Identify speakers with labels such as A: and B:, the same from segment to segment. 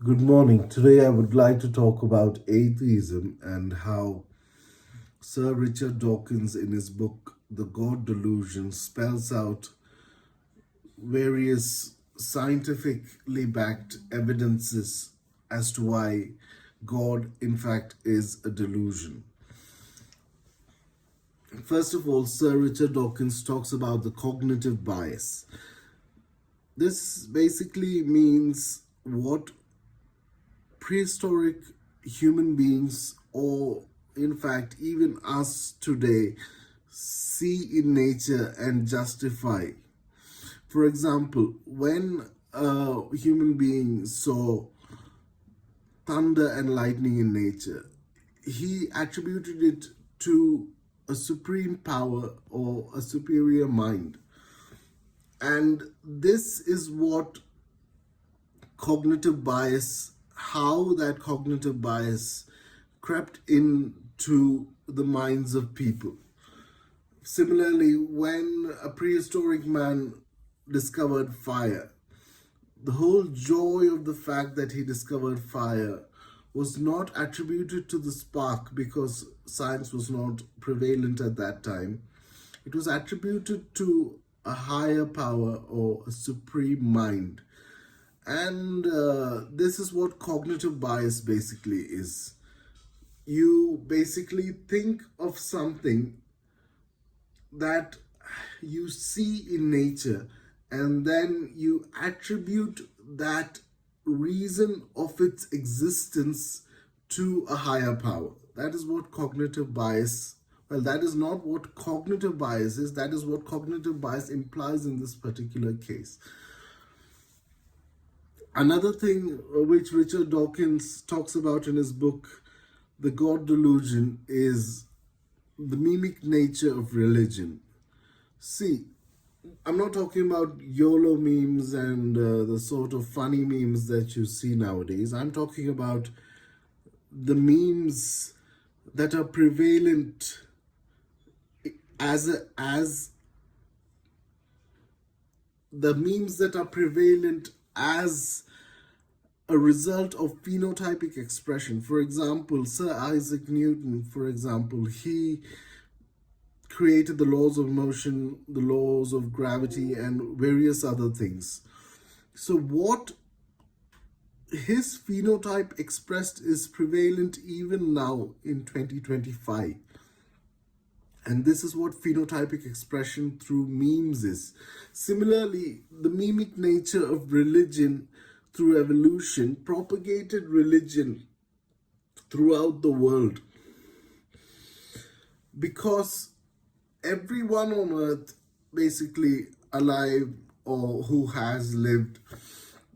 A: Good morning. Today I would like to talk about atheism and how Sir Richard Dawkins, in his book The God Delusion, spells out various scientifically backed evidences as to why God, in fact, is a delusion. First of all, Sir Richard Dawkins talks about the cognitive bias. This basically means what prehistoric human beings, or in fact even us today, see in nature and justify. For example, when a human being saw thunder and lightning in nature, he attributed it to a supreme power or a superior mind. And this is what cognitive bias, how that cognitive bias crept into the minds of people. Similarly, when a prehistoric man discovered fire, the whole joy of the fact that he discovered fire was not attributed to the spark, because science was not prevalent at that time. It was attributed to a higher power or a supreme mind. And this is what cognitive bias basically is. You basically think of something that you see in nature, and then you attribute that reason of its existence to a higher power. That is what cognitive bias, well, that is not what cognitive bias is, that is what cognitive bias implies in this particular case. Another thing which Richard Dawkins talks about in his book, The God Delusion, is the mimic nature of religion. See, I'm not talking about YOLO memes and the sort of funny memes that you see nowadays. I'm talking about the memes that are prevalent as the memes that are prevalent as a result of phenotypic expression. For example, Sir Isaac Newton, for example, he created the laws of motion, the laws of gravity, and various other things. So what his phenotype expressed is prevalent even now in 2025. And this is what phenotypic expression through memes is. Similarly, the mimic nature of religion through evolution propagated religion throughout the world, because everyone on earth, basically alive or who has lived,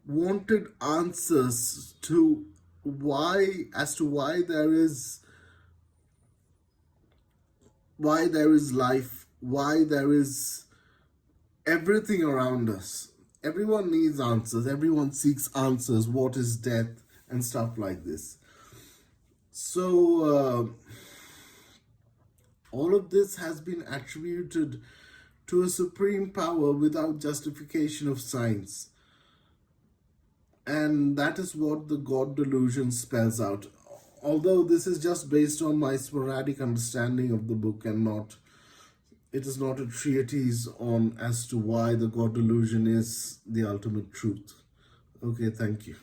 A: wanted answers to why, as to why there is life, why there is everything around us. Everyone needs answers, everyone seeks answers, what is death and stuff like this. So all of this has been attributed to a supreme power without justification of science. And that is what the God Delusion spells out. Although this is just based on my sporadic understanding of the book, and it is not a treatise on as to why the God Delusion is the ultimate truth. Okay, thank you.